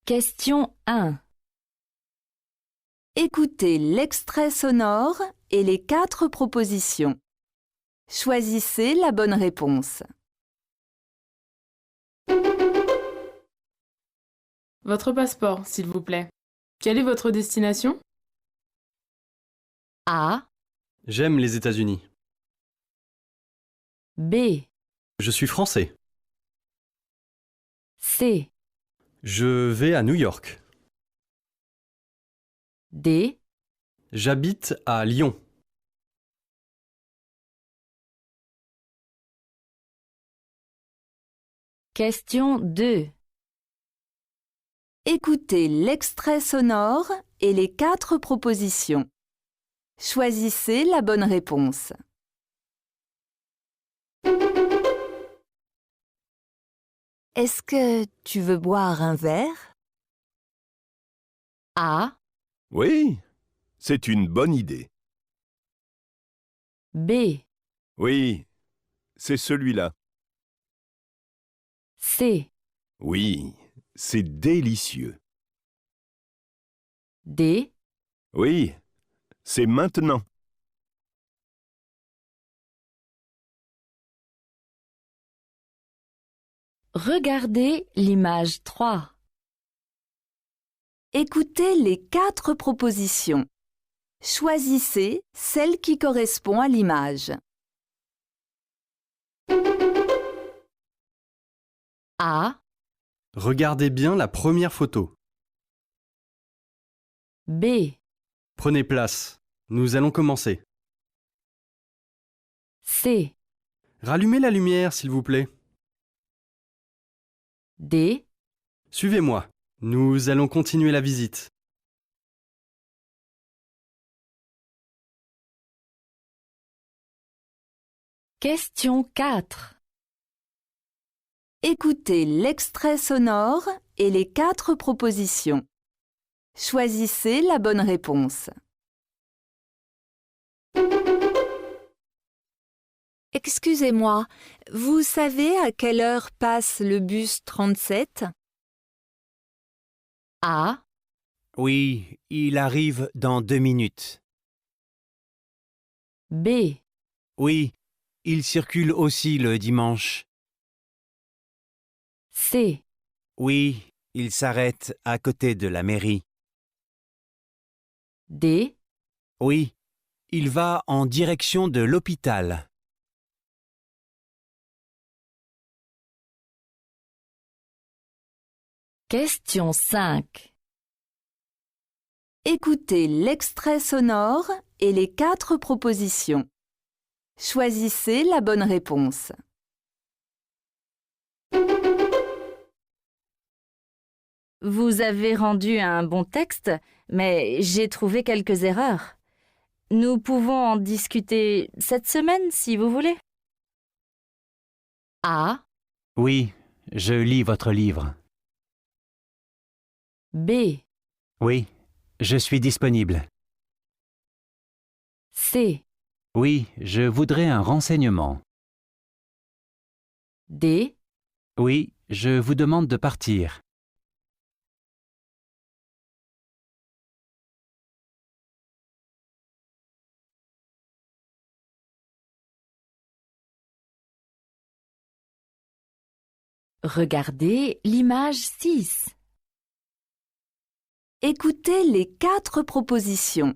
Question 1. Écoutez l'extrait sonore et les 4 propositions. Choisissez la bonne réponse. Votre passeport, s'il vous plaît. Quelle est votre destination? A, J'aime les États-Unis. B, Je suis français. C, Je vais à New York. D, J'habite à Lyon. Question 2. Écoutez l'extrait sonore et les 4 propositions. Choisissez la bonne réponse. Est-ce que tu veux boire un verre? A, Oui, c'est une bonne idée. B, Oui, c'est celui-là. C, Oui, c'est délicieux. D, Oui, c'est maintenant. regardez l'image 3. Écoutez les 4 propositions. Choisissez celle qui correspond à l'image. A, Regardez bien la première photo. B, Prenez place. Nous allons commencer. C, Rallumez la lumière, s'il vous plaît. D, Suivez-moi. Nous allons continuer la visite. Question 4. Écoutez l'extrait sonore et les 4 propositions. Choisissez la bonne réponse. Excusez-moi, vous savez à quelle heure passe le bus 37? A, Oui, il arrive dans 2 minutes. B, Oui, il circule aussi le dimanche. C, Oui, il s'arrête à côté de la mairie. D, Oui, il va en direction de l'hôpital. Question 5. Écoutez l'extrait sonore et les 4 propositions. Choisissez la bonne réponse. Vous avez rendu un bon texte, mais j'ai trouvé quelques erreurs. Nous pouvons en discuter cette semaine si vous voulez. A, Oui, je lis votre livre. B, Oui, je suis disponible. C, Oui, je voudrais un renseignement. D, Oui, je vous demande de partir. regardez l'image 6. Écoutez les 4 propositions.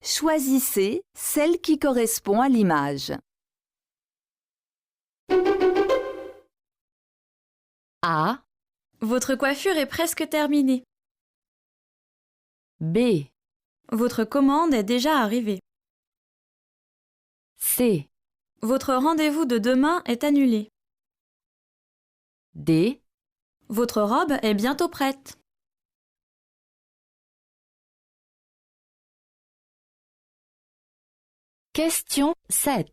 Choisissez celle qui correspond à l'image. A, Votre coiffure est presque terminée. B, Votre commande est déjà arrivée. C, Votre rendez-vous de demain est annulé. D, Votre robe est bientôt prête. question 7.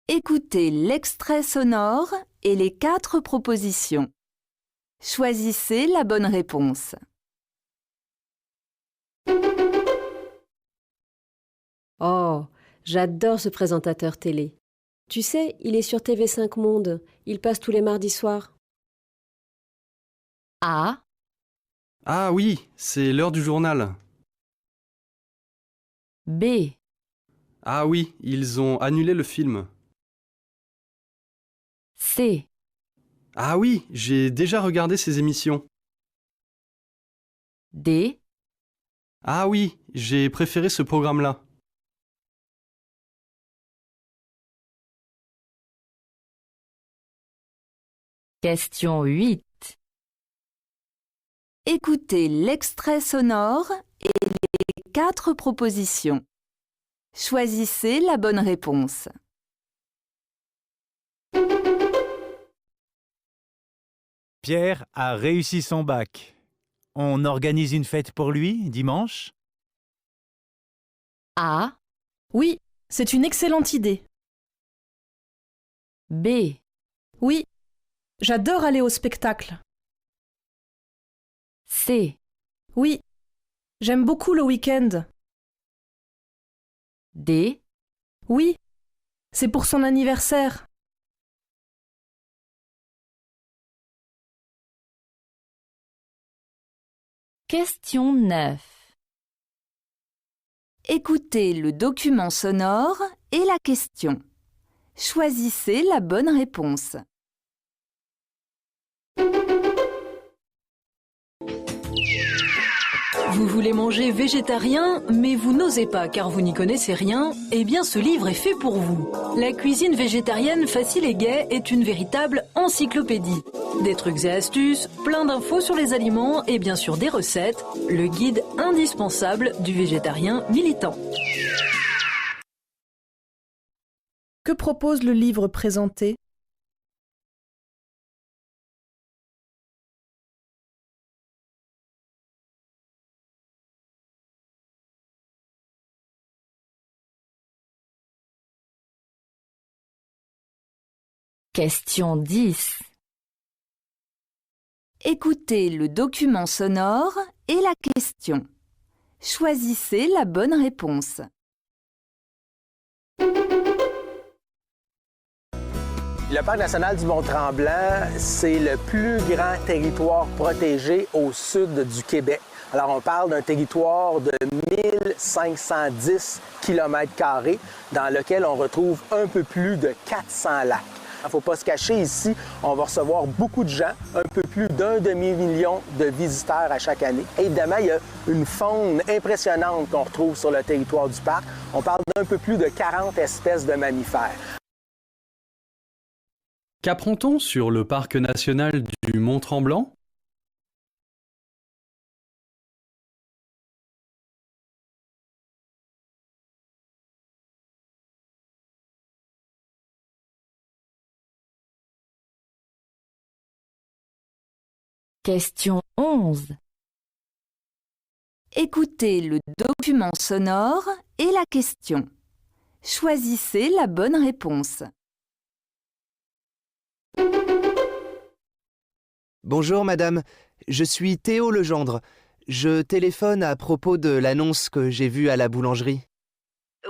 Écoutez l'extrait sonore et les 4 propositions. Choisissez la bonne réponse. Oh, j'adore ce présentateur télé. Tu sais, il est sur TV5 Monde. Il passe tous les mardis soirs. A, Ah oui, c'est l'heure du journal. B, Ah oui, ils ont annulé le film. C, Ah oui, j'ai déjà regardé ces émissions. D, Ah oui, j'ai préféré ce programme-là. Question 8. Écoutez l'extrait sonore et les 4 propositions. Choisissez la bonne réponse. Pierre a réussi son bac. On organise une fête pour lui dimanche? A, Oui, c'est une excellente idée. B, Oui, j'adore aller au spectacle. C, Oui, j'aime beaucoup le week-end. D, Oui, c'est pour son anniversaire. Question 9. Écoutez le document sonore et la question. Choisissez la bonne réponse. Vous voulez manger végétarien, mais vous n'osez pas car vous n'y connaissez rien? Eh bien, ce livre est fait pour vous. La cuisine végétarienne facile et gaie est une véritable encyclopédie. Des trucs et astuces, plein d'infos sur les aliments et bien sûr des recettes, le guide indispensable du végétarien militant. Que propose le livre présenté? Question 10. Écoutez le document sonore et la question. Choisissez la bonne réponse. Le Parc national du Mont-Tremblant, c'est le plus grand territoire protégé au sud du Québec. Alors, on parle d'un territoire de 1510 km² dans lequel on retrouve un peu plus de 400 lacs. Il ne faut pas se cacher ici, on va recevoir beaucoup de gens, un peu plus d'1 demi-million de visiteurs à chaque année. Évidemment, il y a une faune impressionnante qu'on retrouve sur le territoire du parc. On parle d'un peu plus de 40 espèces de mammifères. Qu'apprend-on sur le parc national du Mont-Tremblant? Question 11. Écoutez le document sonore et la question. Choisissez la bonne réponse. Bonjour madame, je suis Théo Legendre. Je téléphone à propos de l'annonce que j'ai vue à la boulangerie.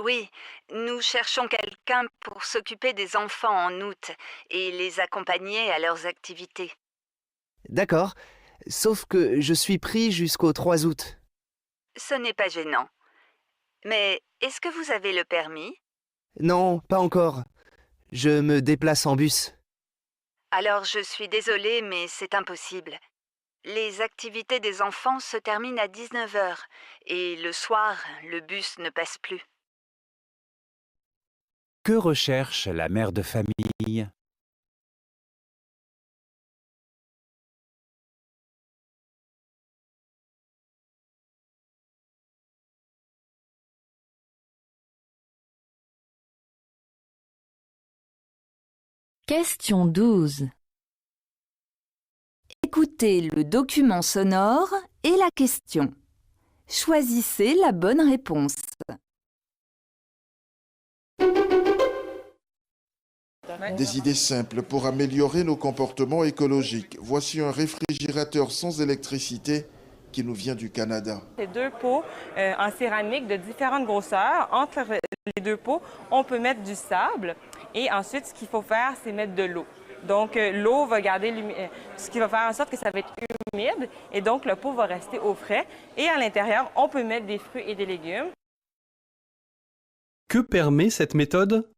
Oui, nous cherchons quelqu'un pour s'occuper des enfants en août et les accompagner à leurs activités. D'accord, sauf que je suis pris jusqu'au 3 août. Ce n'est pas gênant. Mais est-ce que vous avez le permis? Non, pas encore. Je me déplace en bus. Alors je suis désolée, mais c'est impossible. Les activités des enfants se terminent à 19h et le soir, le bus ne passe plus. Que recherche la mère de famille? Question 12. Écoutez le document sonore et la question. Choisissez la bonne réponse. Des idées simples pour améliorer nos comportements écologiques. Voici un réfrigérateur sans électricité qui nous vient du Canada. C'est 2 pots en céramique de différentes grosseurs. Entre les 2 pots, on peut mettre du sable et ensuite, ce qu'il faut faire, c'est mettre de l'eau. Donc, l'eau va garder ce qui va faire en sorte que ça va être humide et donc le pot va rester au frais. Et à l'intérieur, on peut mettre des fruits et des légumes. Que permet cette méthode?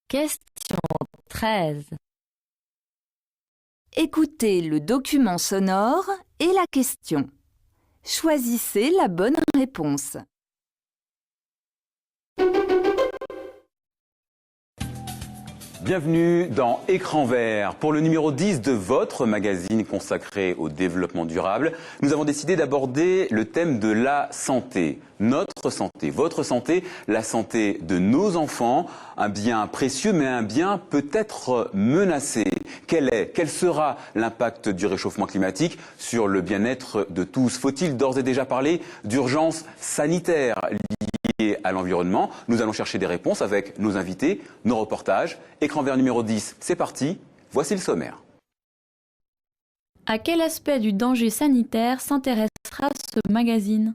Question 13. Écoutez le document sonore et la question. Choisissez la bonne réponse. Bienvenue dans Écran vert. Pour le numéro 10 de votre magazine consacré au développement durable, nous avons décidé d'aborder le thème de la santé. Notre santé, votre santé, la santé de nos enfants, un bien précieux mais un bien peut-être menacé. Quel sera l'impact du réchauffement climatique sur le bien-être de tous? Faut-il d'ores et déjà parler d'urgence sanitaire liée à l'environnement? Nous allons chercher des réponses avec nos invités, nos reportages. Écran vert numéro 10, c'est parti. Voici le sommaire. À quel aspect du danger sanitaire s'intéressera ce magazine?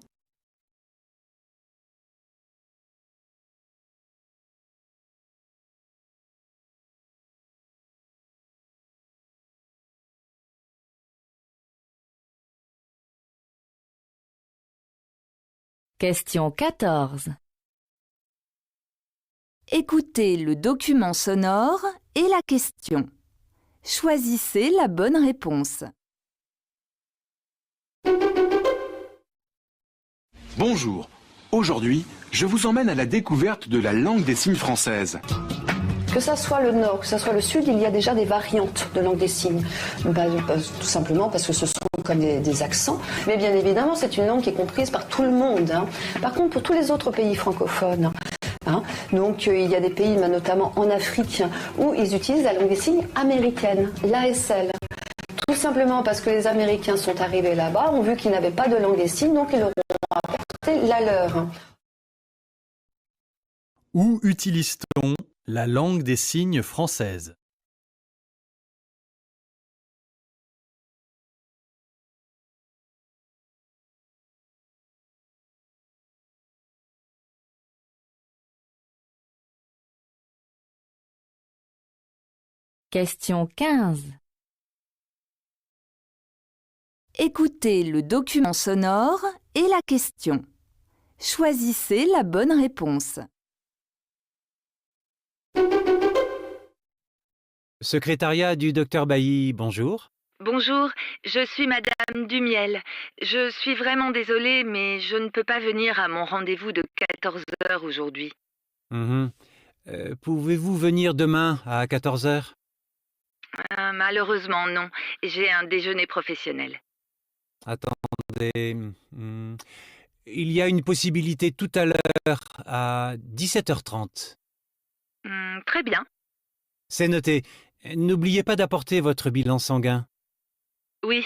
Question 14. Écoutez le document sonore et la question. Choisissez la bonne réponse. Bonjour. Aujourd'hui, je vous emmène à la découverte de la langue des signes française. Que ça soit le nord, que ça soit le sud, il y a déjà des variantes de langue des signes. Tout simplement parce que ce sont comme des accents. Mais bien évidemment, c'est une langue qui est comprise par tout le monde. Par contre, pour tous les autres pays francophones, donc il y a des pays, notamment en Afrique, où ils utilisent la langue des signes américaine, l'ASL. Tout simplement parce que les Américains sont arrivés là-bas, ont vu qu'ils n'avaient pas de langue des signes, donc ils leur ont apporté la leur. Où utilise-t-on la langue des signes française? Question 15. Écoutez le document sonore et la question. Choisissez la bonne réponse. Secrétariat du docteur Bailly, bonjour. Bonjour, je suis Madame Dumiel. Je suis vraiment désolée, mais je ne peux pas venir à mon rendez-vous de 14 h aujourd'hui. Pouvez-vous venir demain à 14 h? Malheureusement, non. J'ai un déjeuner professionnel. Attendez. Il y a une possibilité tout à l'heure à 17 h 30. Très bien. C'est noté. N'oubliez pas d'apporter votre bilan sanguin. Oui,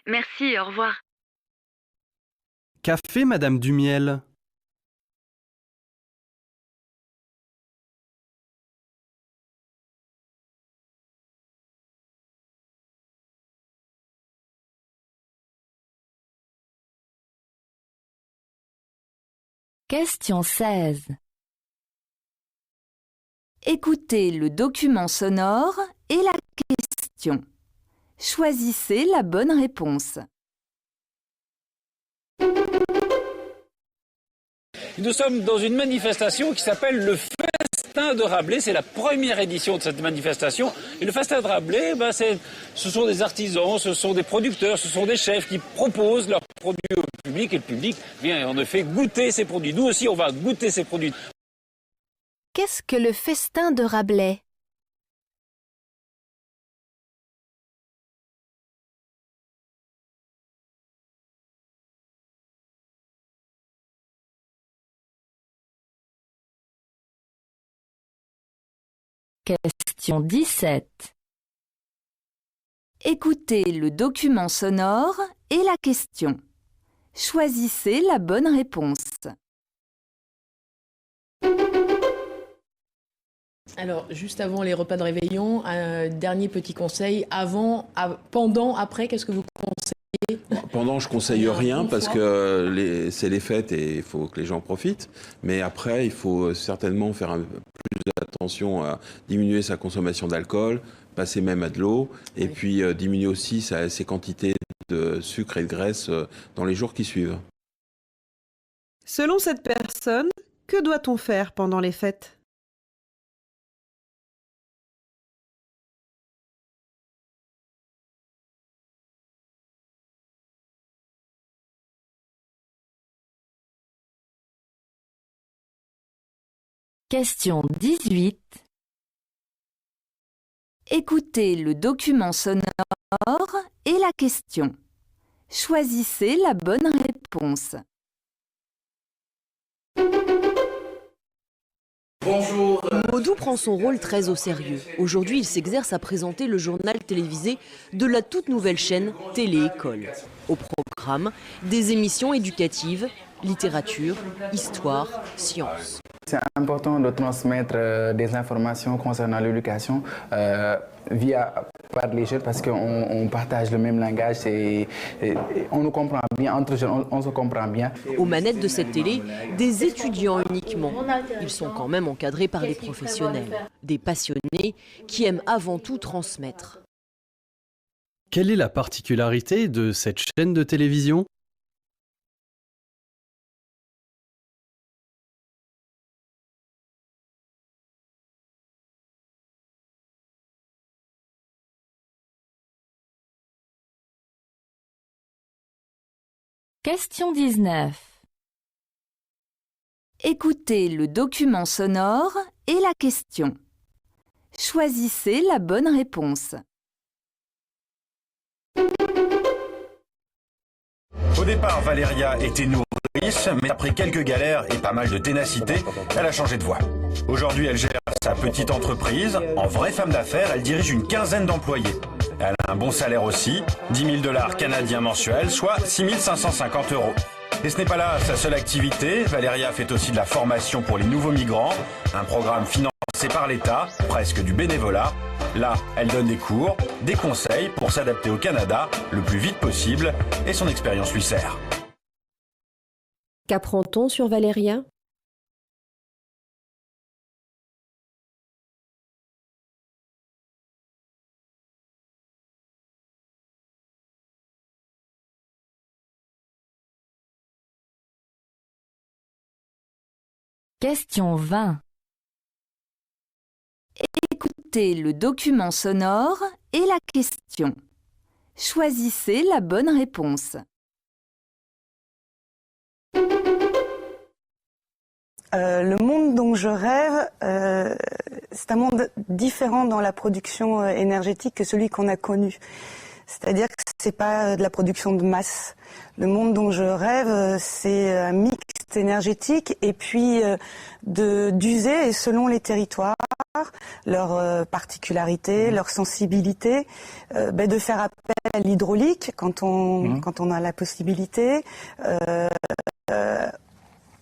merci, au revoir. Qu'a fait Madame Dumiel? Question 16. Écoutez le document sonore et la question. Choisissez la bonne réponse. Nous sommes dans une manifestation qui s'appelle le Festin de Rabelais. C'est la première édition de cette manifestation. Et le Festin de Rabelais, ce sont des artisans, ce sont des producteurs, ce sont des chefs qui proposent leurs produits au public. Et le public vient en effet goûter ces produits. Nous aussi, on va goûter ces produits. Qu'est-ce que le Festin de Rabelais? Question 17. Écoutez le document sonore et la question. Choisissez la bonne réponse. Alors, juste avant les repas de réveillon, un dernier petit conseil. Avant, pendant, après, qu'est-ce que vous conseillez? Pendant, je conseille rien parce que c'est les fêtes et il faut que les gens profitent. Mais après, il faut certainement faire plus attention à diminuer sa consommation d'alcool, passer même à de l'eau, et puis diminuer aussi ses quantités de sucre et de graisse dans les jours qui suivent. Selon cette personne, que doit-on faire pendant les fêtes? Question 18. Écoutez le document sonore et la question. Choisissez la bonne réponse. Bonjour. Modou prend son rôle très au sérieux. Aujourd'hui, il s'exerce à présenter le journal télévisé de la toute nouvelle chaîne Télé-École. Au programme, des émissions éducatives, littérature, histoire, sciences. C'est important de transmettre des informations concernant l'éducation par les jeunes parce qu'on partage le même langage et on nous comprend bien, entre jeunes, on se comprend bien. Aux manettes de cette télé, des étudiants uniquement. Ils sont quand même encadrés par des professionnels, des passionnés qui aiment avant tout transmettre. Quelle est la particularité de cette chaîne de télévision ? Question 19. Écoutez le document sonore et la question. Choisissez la bonne réponse. Au départ, Valéria était nourrice, mais après quelques galères et pas mal de ténacité, elle a changé de voie. Aujourd'hui, elle gère sa petite entreprise. En vraie femme d'affaires, elle dirige une quinzaine d'employés. Elle a un bon salaire aussi, 10 000 $ canadiens mensuels, soit 6 550 €. Et ce n'est pas là sa seule activité. Valéria fait aussi de la formation pour les nouveaux migrants, un programme financé par l'État, presque du bénévolat. Là, elle donne des cours, des conseils pour s'adapter au Canada le plus vite possible et son expérience lui sert. Qu'apprend-on sur Valéria ? Question 20. Écoutez le document sonore et la question. Choisissez la bonne réponse. Le monde dont je rêve, c'est un monde différent dans la production énergétique que celui qu'on a connu. C'est-à-dire que c'est pas de la production de masse. Le monde dont je rêve, c'est un mix énergétique et puis d'user selon les territoires, leurs particularités, leurs sensibilités, de faire appel à l'hydraulique quand on a la possibilité.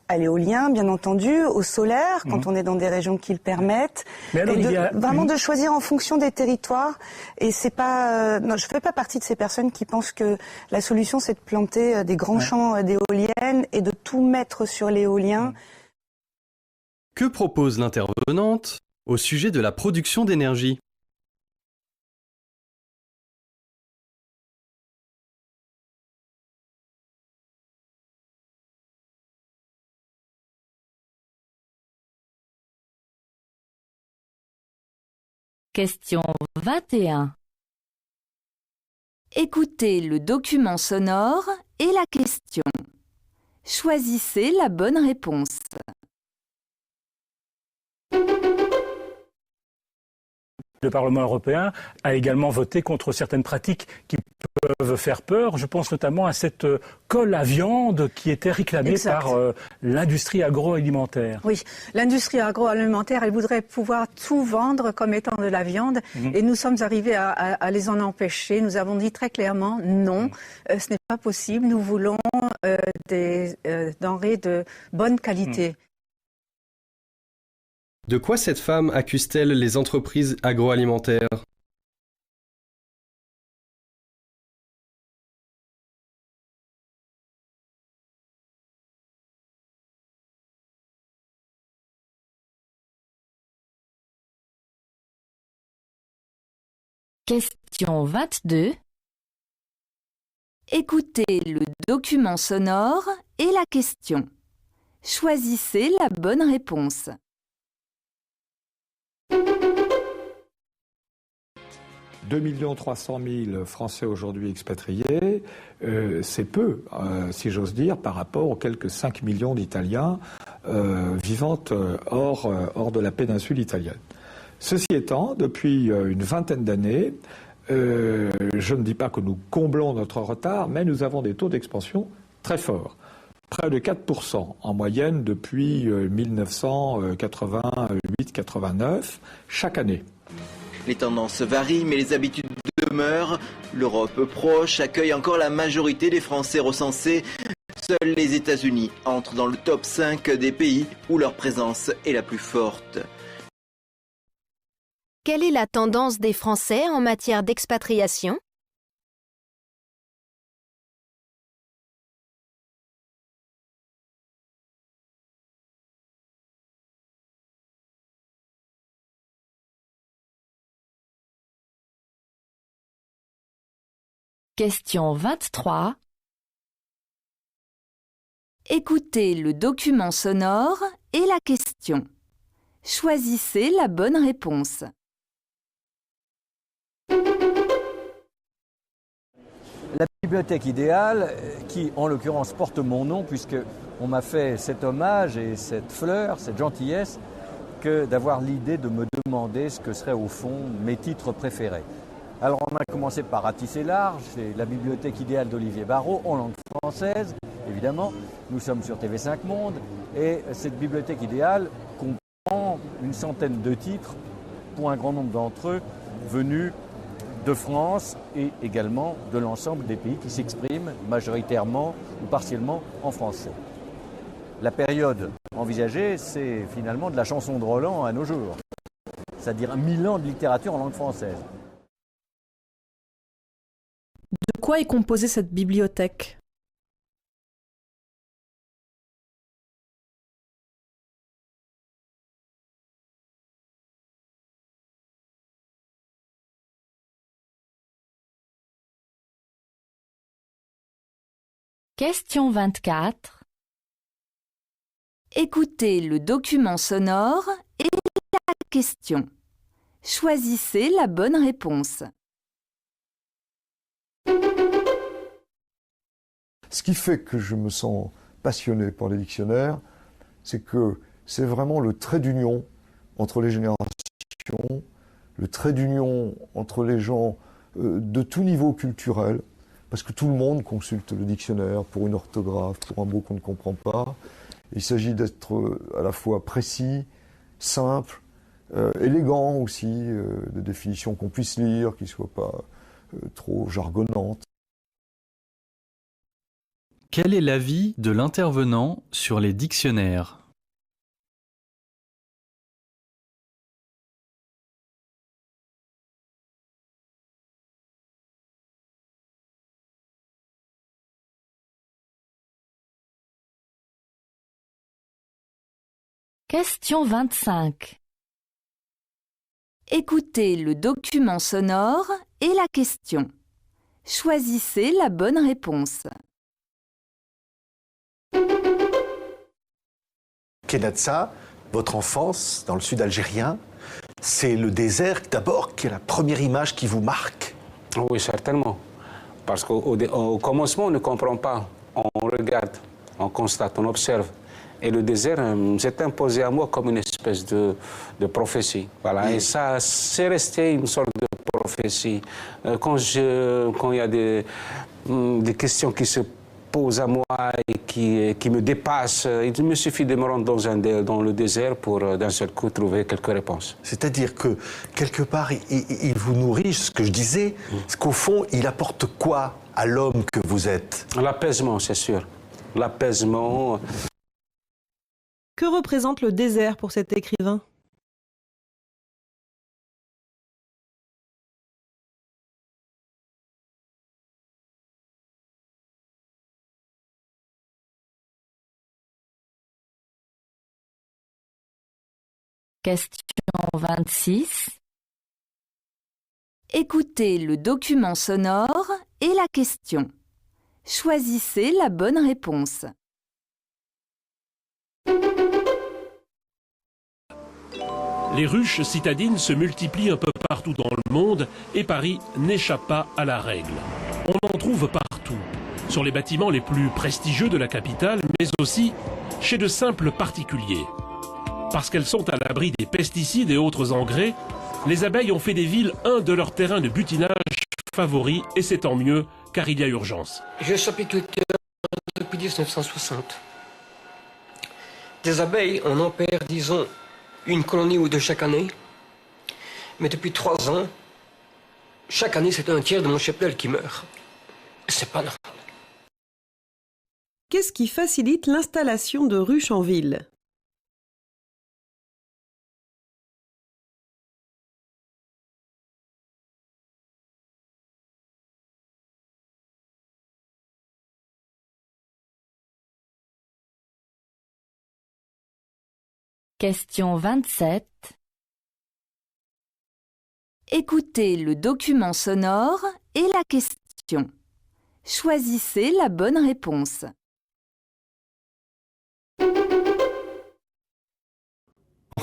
À l'éolien, bien entendu, au solaire, quand on est dans des régions qui le permettent. Mais alors, vraiment de choisir en fonction des territoires. Et c'est pas, non, je fais pas partie de ces personnes qui pensent que la solution c'est de planter des grands champs d'éoliennes et de tout mettre sur l'éolien. Que propose l'intervenante au sujet de la production d'énergie ? Question 21. Écoutez le document sonore et la question. Choisissez la bonne réponse. Le Parlement européen a également voté contre certaines pratiques qui peuvent faire peur. Je pense notamment à cette colle à viande qui était réclamée par l'industrie agroalimentaire. Oui, l'industrie agroalimentaire, elle voudrait pouvoir tout vendre comme étant de la viande et nous sommes arrivés à les en empêcher. Nous avons dit très clairement non, ce n'est pas possible. Nous voulons des denrées de bonne qualité. De quoi cette femme accuse-t-elle les entreprises agroalimentaires? Question 22. Écoutez le document sonore et la question. Choisissez la bonne réponse. « 2 300 000 Français aujourd'hui expatriés, c'est peu, si j'ose dire, par rapport aux quelques 5 millions d'Italiens vivant hors de la péninsule italienne. Ceci étant, depuis une vingtaine d'années, je ne dis pas que nous comblons notre retard, mais nous avons des taux d'expansion très forts. Près de 4% en moyenne depuis 1988-89, chaque année. Les tendances varient, mais les habitudes demeurent. L'Europe proche accueille encore la majorité des Français recensés. Seuls les États-Unis entrent dans le top 5 des pays où leur présence est la plus forte. Quelle est la tendance des Français en matière d'expatriation ? Question 23. Écoutez le document sonore et la question. Choisissez la bonne réponse. La bibliothèque idéale, qui en l'occurrence porte mon nom, puisque on m'a fait cet hommage et cette fleur, cette gentillesse, que d'avoir l'idée de me demander ce que seraient au fond mes titres préférés. Alors on a commencé par ratisser large, c'est la bibliothèque idéale d'Olivier Barraud, en langue française, évidemment. Nous sommes sur TV5 Monde, et cette bibliothèque idéale comprend une centaine de titres, pour un grand nombre d'entre eux, venus de France et également de l'ensemble des pays qui s'expriment majoritairement ou partiellement en français. La période envisagée, c'est finalement de la chanson de Roland à nos jours, c'est-à-dire 1000 ans de littérature en langue française. De quoi est composée cette bibliothèque ? Question 24. Écoutez le document sonore et la question. Choisissez la bonne réponse. Ce qui fait que je me sens passionné par les dictionnaires, c'est que c'est vraiment le trait d'union entre les générations, le trait d'union entre les gens de tout niveau culturel, parce que tout le monde consulte le dictionnaire pour une orthographe, pour un mot qu'on ne comprend pas. Il s'agit d'être à la fois précis, simple, élégant aussi, de définitions qu'on puisse lire, qui ne soient pas trop jargonnantes. Quel est l'avis de l'intervenant sur les dictionnaires? Question 25. Écoutez le document sonore et la question. Choisissez la bonne réponse. Kenatsa, votre enfance dans le sud algérien, c'est le désert d'abord qui est la première image qui vous marque. Oui, certainement. Parce qu'au commencement, on ne comprend pas. On regarde, on constate, on observe. Et le désert s'est imposé à moi comme une espèce de prophétie. Voilà. Et ça, c'est resté une sorte de prophétie. Quand il y a des questions qui se posent à moi et qui me dépassent, il me suffit de me rendre dans le désert pour d'un seul coup trouver quelques réponses. C'est-à-dire que quelque part, il vous nourrit, ce que je disais, c'est qu'au fond, il apporte quoi à l'homme que vous êtes? L'apaisement, c'est sûr. L'apaisement. Que représente le désert pour cet écrivain? Question 26. Écoutez le document sonore et la question. Choisissez la bonne réponse. Les ruches citadines se multiplient un peu partout dans le monde et Paris n'échappe pas à la règle. On en trouve partout, sur les bâtiments les plus prestigieux de la capitale, mais aussi chez de simples particuliers. Parce qu'elles sont à l'abri des pesticides et autres engrais, les abeilles ont fait des villes un de leurs terrains de butinage favoris, et c'est tant mieux, car il y a urgence. Je suis apiculteur depuis 1960. Des abeilles, on en perd, disons, une colonie ou deux chaque année. Mais depuis 3 ans, chaque année, c'est un tiers de mon cheptel qui meurt. C'est pas normal. Qu'est-ce qui facilite l'installation de ruches en ville? Question 27. Écoutez le document sonore et la question. Choisissez la bonne réponse.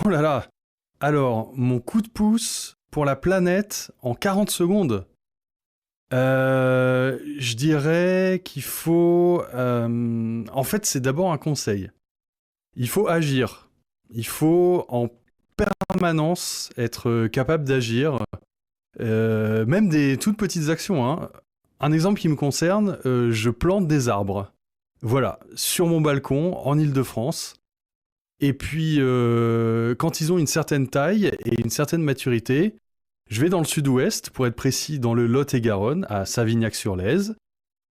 Oh là là! Alors, mon coup de pouce pour la planète en 40 secondes. Je dirais qu'il faut... En fait, c'est d'abord un conseil. Il faut agir. Il faut en permanence être capable d'agir, même des toutes petites actions, hein. Un exemple qui me concerne, je plante des arbres. Voilà, sur mon balcon, en Île-de-France. Et puis, quand ils ont une certaine taille et une certaine maturité, je vais dans le sud-ouest, pour être précis, dans le Lot-et-Garonne, à Savignac-sur-Lèze,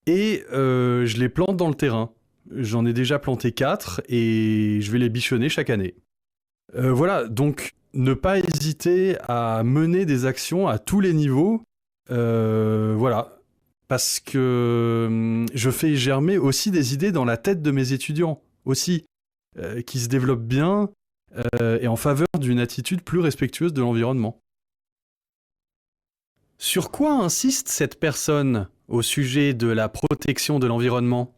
et je les plante dans le terrain. J'en ai déjà planté 4 et je vais les bichonner chaque année. Voilà, donc ne pas hésiter à mener des actions à tous les niveaux, voilà, parce que je fais germer aussi des idées dans la tête de mes étudiants, aussi, qui se développent bien et en faveur d'une attitude plus respectueuse de l'environnement. Sur quoi insiste cette personne au sujet de la protection de l'environnement ?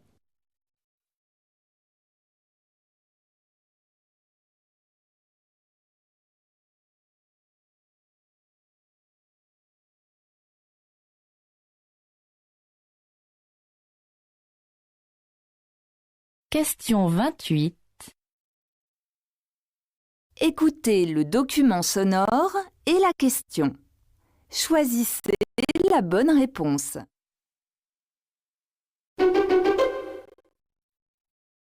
Question 28. Écoutez le document sonore et la question. Choisissez la bonne réponse.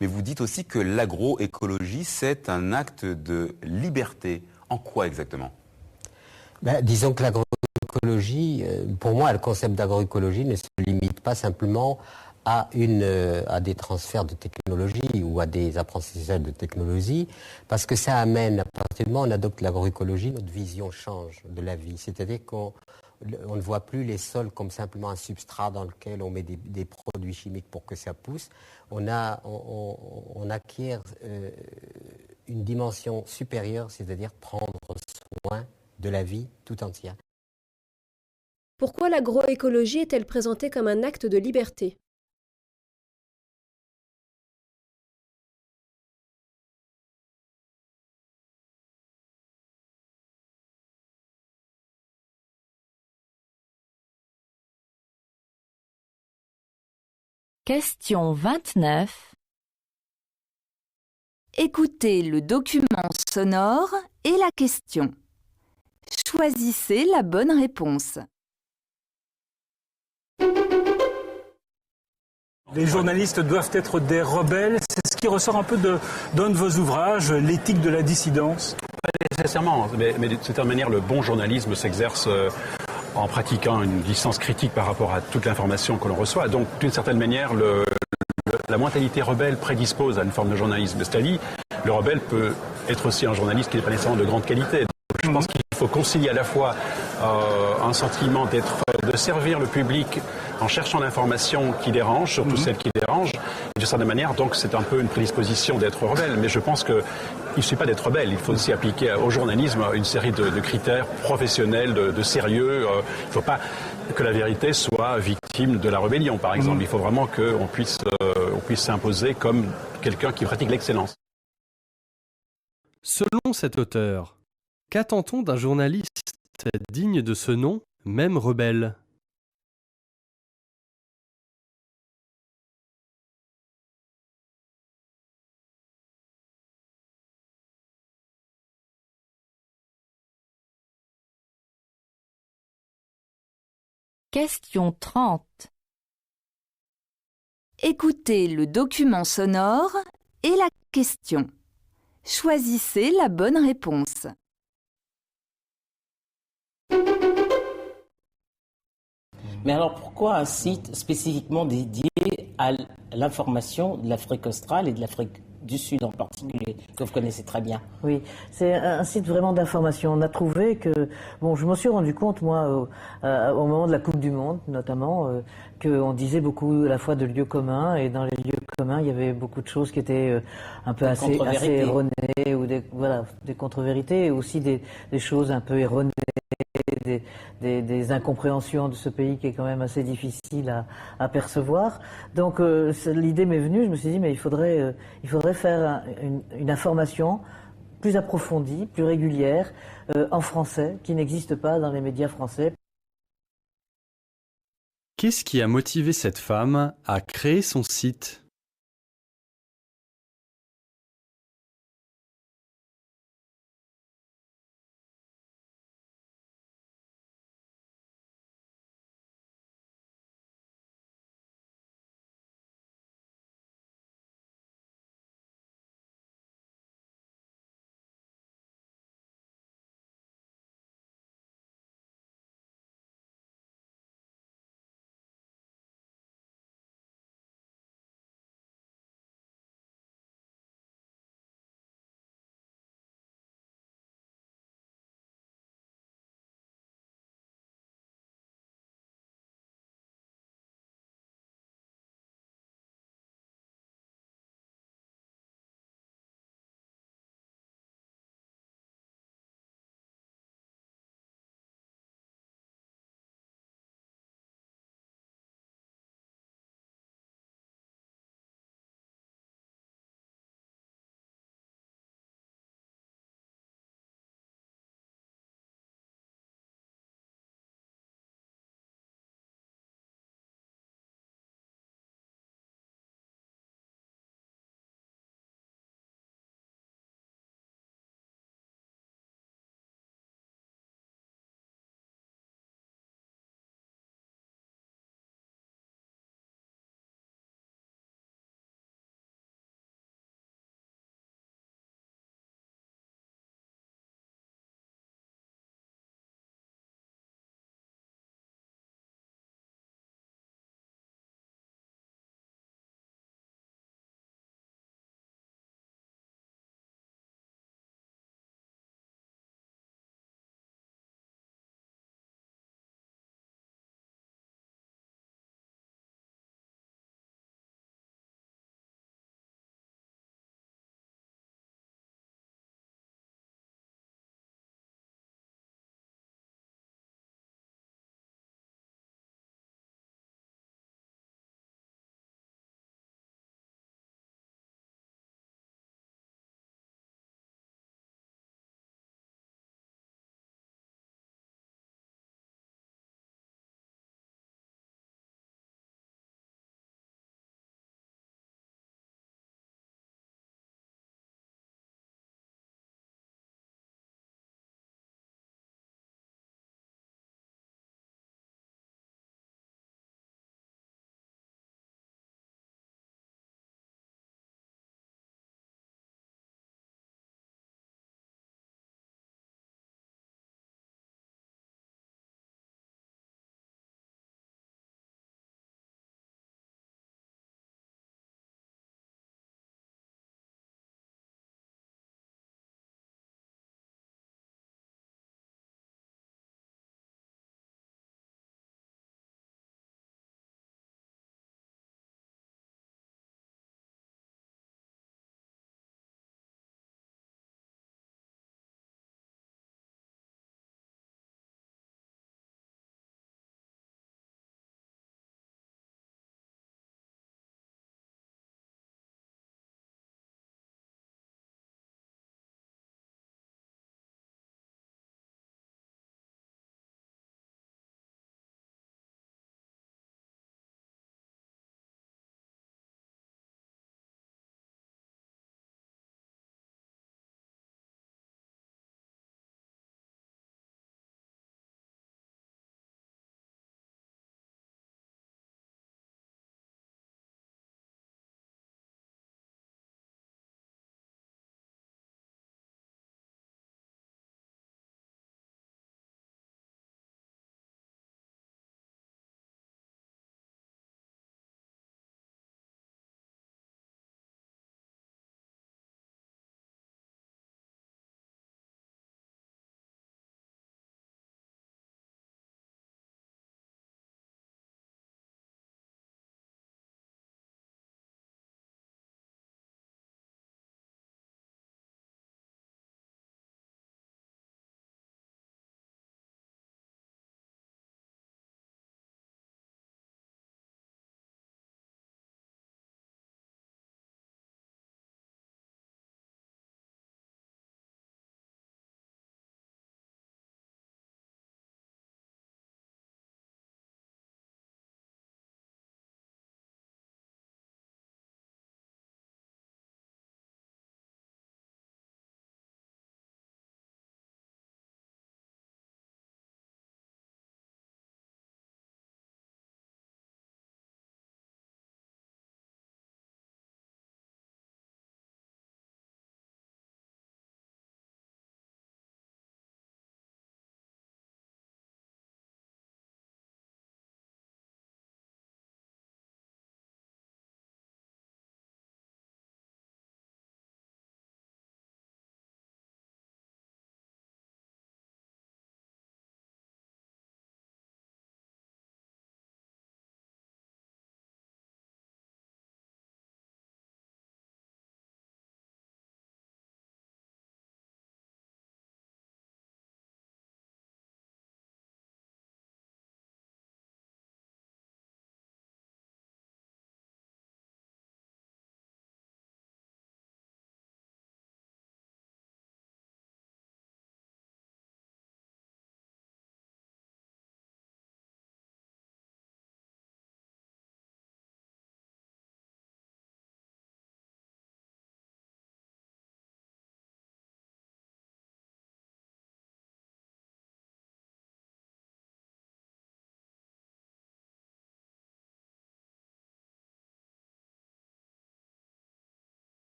Mais vous dites aussi que l'agroécologie, c'est un acte de liberté. En quoi exactement ? Disons que l'agroécologie, pour moi, le concept d'agroécologie ne se limite pas simplement à des transferts de technologie ou à des apprentissages de technologie, parce que ça amène, à partir du moment où on adopte l'agroécologie, notre vision change de la vie. C'est-à-dire qu'on ne voit plus les sols comme simplement un substrat dans lequel on met des produits chimiques pour que ça pousse. On acquiert une dimension supérieure, c'est-à-dire prendre soin de la vie tout entière. Pourquoi l'agroécologie est-elle présentée comme un acte de liberté ? Question 29. Écoutez le document sonore et la question. Choisissez la bonne réponse. Les journalistes doivent être des rebelles. C'est ce qui ressort un peu d'un de vos ouvrages, l'éthique de la dissidence. Pas nécessairement, mais de certaine manière, le bon journalisme s'exerce en pratiquant une distance critique par rapport à toute l'information que l'on reçoit. Donc, d'une certaine manière, la mentalité rebelle prédispose à une forme de journalisme. C'est-à-dire, le rebelle peut être aussi un journaliste qui n'est pas nécessairement de grande qualité. Donc, je pense qu'il faut concilier à la fois un sentiment de servir le public en cherchant l'information qui dérange, surtout celle qui dérange. Et de certaine manière, donc, c'est un peu une prédisposition d'être rebelle. Mais je pense qu'il ne suffit pas d'être rebelle. Il faut aussi appliquer au journalisme une série de critères professionnels, de sérieux. Il ne faut pas que la vérité soit victime de la rébellion, par exemple. Il faut vraiment qu'on puisse s'imposer comme quelqu'un qui pratique l'excellence. Selon cet auteur, qu'attend-on d'un journaliste digne de ce nom, même rebelle ? Question 30. Écoutez le document sonore et la question. Choisissez la bonne réponse. Mais alors pourquoi un site spécifiquement dédié à l'information de l'Afrique australe et de l'Afrique du Sud en particulier, que vous connaissez très bien? Oui, c'est un site vraiment d'information. On a trouvé que, bon, je m'en suis rendu compte, moi, au moment de la Coupe du Monde, notamment, qu'on disait beaucoup à la fois de lieux communs, et dans les lieux communs, il y avait beaucoup de choses qui étaient un peu assez erronées, ou des contre-vérités, et aussi des choses un peu erronées. Des incompréhensions de ce pays qui est quand même assez difficile à percevoir. Donc l'idée m'est venue, je me suis dit mais il faudrait faire une information plus approfondie, plus régulière, en français, qui n'existe pas dans les médias français. Qu'est-ce qui a motivé cette femme à créer son site ?